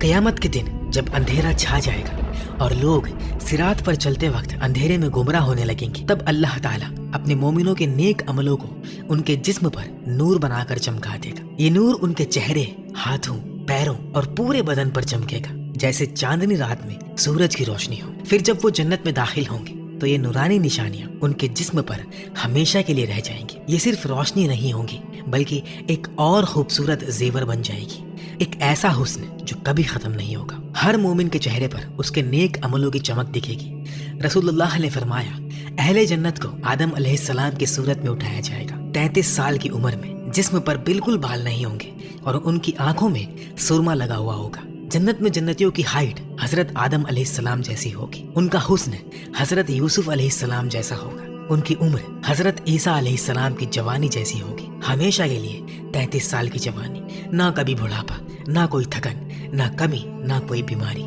قیامت کے دن جب اندھیرا چھا جائے گا اور لوگ صراط پر چلتے وقت اندھیرے میں گمراہ ہونے لگیں گے، تب اللہ تعالیٰ اپنے مومنوں کے نیک عملوں کو ان کے جسم پر نور بنا کر چمکا دے گا۔ یہ نور ان کے چہرے، ہاتھوں، پیروں اور پورے بدن پر چمکے گا جیسے چاندنی رات میں سورج کی روشنی ہو۔ پھر جب وہ جنت میں داخل ہوں گے تو یہ نورانی نشانیاں ان کے جسم پر ہمیشہ کے لیے رہ جائیں گی۔ یہ صرف روشنی نہیں ہوں گی بلکہ ایک اور خوبصورت زیور بن جائے گی، ایک ایسا حسن جو کبھی ختم نہیں ہوگا۔ ہر مومن کے چہرے پر اس کے نیک عملوں کی چمک دکھے گی۔ رسول اللہ نے فرمایا، اہل جنت کو آدم علیہ السلام کی صورت میں اٹھایا جائے گا، 33 سال کی عمر میں، جسم پر بالکل بال نہیں ہوں گے اور ان کی آنکھوں میں سرما لگا ہوا ہوگا۔ جنت میں جنتیوں کی ہائٹ حضرت آدم علیہ السلام جیسی ہوگی، ان کا حسن حضرت یوسف علیہ السلام جیسا ہوگا، ان کی عمر حضرت عیسیٰ علیہ السلام کی جوانی جیسی ہوگی، ہمیشہ کے لیے 33 سال کی جوانی، نہ کبھی بڑھاپا، نہ کوئی تھکن، نہ کمی، نہ کوئی بیماری۔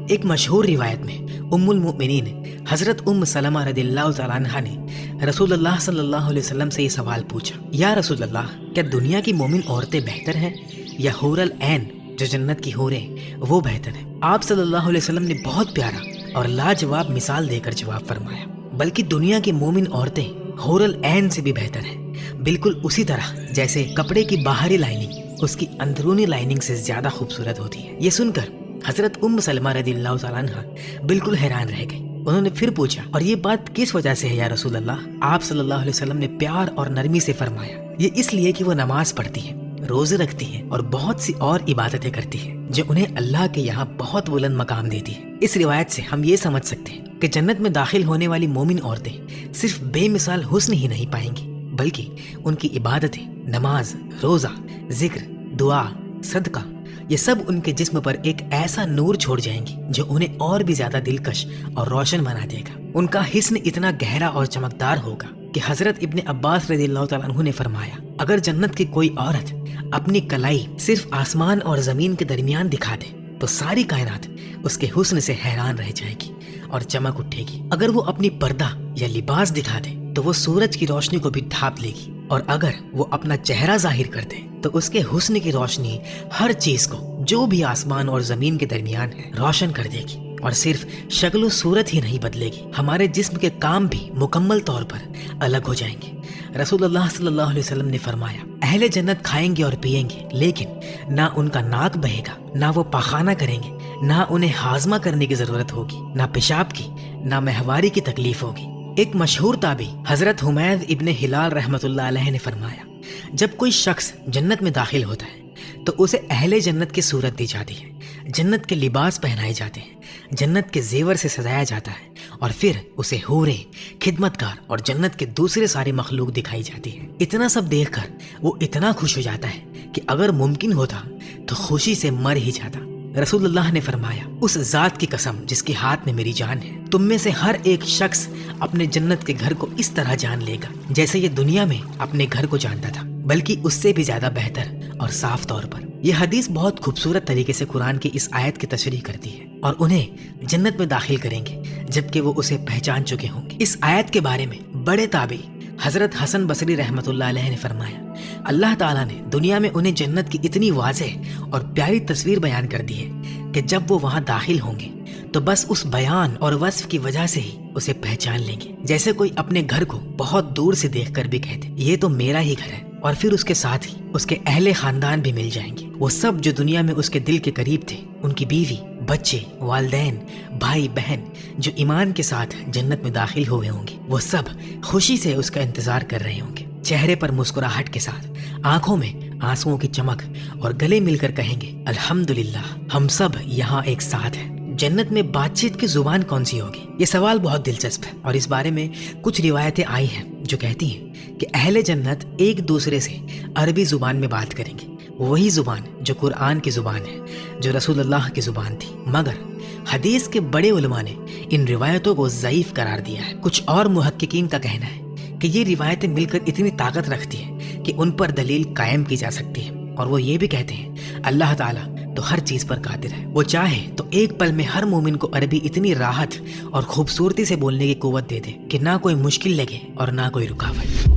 ایک مشہور روایت میں ام المؤمنین حضرت ام سلمہ رضی اللہ تعالیٰ عنہا نے رسول اللہ صلی اللہ علیہ وسلم سے یہ سوال پوچھا، یا رسول اللہ، کیا دنیا کی مومن عورتیں بہتر ہیں یا حور العین جو جنت کی حوریں وہ بہتر ہیں؟ آپ صلی اللہ علیہ وسلم نے بہت پیارا اور لاجواب مثال دے کر جواب فرمایا، بلکہ دنیا کی مومن عورتیں حور العین سے بھی بہتر ہیں، بالکل اسی طرح جیسے کپڑے کی باہری لائننگ اس کی اندرونی لائننگ سے زیادہ خوبصورت ہوتی ہے۔ یہ سن کر حضرت ام سلمہ رضی اللہ تعالیٰ عنہ بالکل حیران رہ گئی۔ انہوں نے پھر پوچھا، اور یہ بات کس وجہ سے ہے یا رسول اللہ؟ آپ صلی اللہ علیہ وسلم نے پیار اور نرمی سے فرمایا، یہ اس لیے کہ وہ نماز پڑھتی ہیں، روزے رکھتی ہیں اور بہت سی اور عبادتیں کرتی ہیں جو انہیں اللہ کے یہاں بہت بلند مقام دیتی ہے۔ اس روایت سے ہم یہ سمجھ سکتے ہیں کہ جنت میں داخل ہونے والی مومن عورتیں صرف بے مثال حسن ہی نہیں پائیں گی بلکہ ان کی عبادتیں، نماز، روزہ، ذکر، دعا، صدقہ، یہ سب ان کے جسم پر ایک ایسا نور چھوڑ جائیں گی جو انہیں اور بھی زیادہ دلکش اور روشن بنا دے گا۔ ان کا حسن اتنا گہرا اور چمکدار ہوگا کہ حضرت ابن عباس رضی اللہ تعالیٰ عنہ نے فرمایا، اگر جنت کی کوئی عورت اپنی کلائی صرف آسمان اور زمین کے درمیان دکھا دے تو ساری کائنات اس کے حسن سے حیران رہ جائے گی اور چمک اٹھے گی۔ اگر وہ اپنی پردہ یا لباس دکھا دے تو وہ سورج کی روشنی کو بھی ڈھانپ لے گی، اور اگر وہ اپنا چہرہ ظاہر کر دے تو اس کے حسن کی روشنی ہر چیز کو جو بھی آسمان اور زمین کے درمیان ہے روشن کر دے گی، اور صرف شکل و صورت ہی نہیں بدلے گی، ہمارے جسم کے کام بھی مکمل طور پر الگ ہو جائیں گے۔ رسول اللہ صلی اللہ علیہ وسلم نے فرمایا، اہل جنت کھائیں گے اور پیئیں گے، لیکن نہ ان کا ناک بہے گا، نہ وہ پاخانہ کریں گے، نہ انہیں ہاضمہ کرنے کی ضرورت ہوگی، نہ پیشاب کی، نہ مہواری کی تکلیف ہوگی۔ ایک مشہور تابعی حضرت حمید ابن ہلال رحمۃ اللہ علیہ نے فرمایا، جب کوئی شخص جنت میں داخل ہوتا ہے تو اسے اہل جنت کی صورت دی جاتی ہے، جنت کے لباس پہنائے جاتے ہیں، جنت کے زیور سے سجایا جاتا ہے، اور پھر اسے حوریں، خدمتگار اور جنت کے دوسرے سارے مخلوق دکھائی جاتی ہے۔ اتنا سب دیکھ کر وہ اتنا خوش ہو جاتا ہے کہ اگر ممکن ہوتا تو خوشی سے مر ہی جاتا۔ رسول اللہ نے فرمایا، اس ذات کی قسم جس کے ہاتھ میں میری جان ہے، تم میں سے ہر ایک شخص اپنے جنت کے گھر کو اس طرح جان لے گا جیسے یہ دنیا میں اپنے گھر کو جانتا تھا، بلکہ اس سے بھی زیادہ بہتر اور صاف طور پر۔ یہ حدیث بہت خوبصورت طریقے سے قرآن کی اس آیت کی تشریح کرتی ہے اور انہیں جنت میں داخل کریں گے جبکہ وہ اسے پہچان چکے ہوں گے۔ اس آیت کے بارے میں بڑے تابعی حضرت حسن بصری رحمۃ اللہ علیہ نے فرمایا، اللہ تعالیٰ نے دنیا میں انہیں جنت کی اتنی واضح اور پیاری تصویر بیان کر دی ہے کہ جب وہ وہاں داخل ہوں گے تو بس اس بیان اور وصف کی وجہ سے ہی اسے پہچان لیں گے، جیسے کوئی اپنے گھر کو بہت دور سے دیکھ کر بھی کہتے یہ تو میرا ہی گھر ہے، اور پھر اس کے ساتھ ہی اس کے اہل خاندان بھی مل جائیں گے، وہ سب جو دنیا میں اس کے دل کے قریب تھے، ان کی بیوی، بچے، والدین، بھائی بہن جو ایمان کے ساتھ جنت میں داخل ہوئے ہوں گے، وہ سب خوشی سے اس کا انتظار کر رہے ہوں گے، چہرے پر مسکراہٹ کے ساتھ، آنکھوں میں آنسوؤں کی چمک، اور گلے مل کر کہیں گے، الحمدللہ ہم سب یہاں ایک ساتھ ہیں۔ جنت میں بات چیت کی زبان کون سی ہوگی؟ یہ سوال بہت دلچسپ ہے، اور اس بارے میں کچھ روایتیں آئی ہیں جو کہتی ہیں کہ اہل جنت ایک دوسرے سے عربی زبان میں بات کریں گے، وہی زبان جو قرآن کی زبان ہے، جو رسول اللہ کی زبان تھی، مگر حدیث کے بڑے علماء نے ان روایتوں کو ضعیف قرار دیا ہے۔ کچھ اور محققین کا کہنا ہے کہ یہ روایتیں مل کر اتنی طاقت رکھتی ہیں کہ ان پر دلیل قائم کی جا سکتی ہے، اور وہ یہ بھی کہتے ہیں اللہ تعالیٰ تو ہر چیز پر قادر ہے، وہ چاہے تو ایک پل میں ہر مومن کو عربی اتنی راحت اور خوبصورتی سے بولنے کی قوت دے دے کہ نہ کوئی مشکل لگے اور نہ کوئی رکاوٹ۔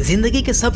زندگی کے سب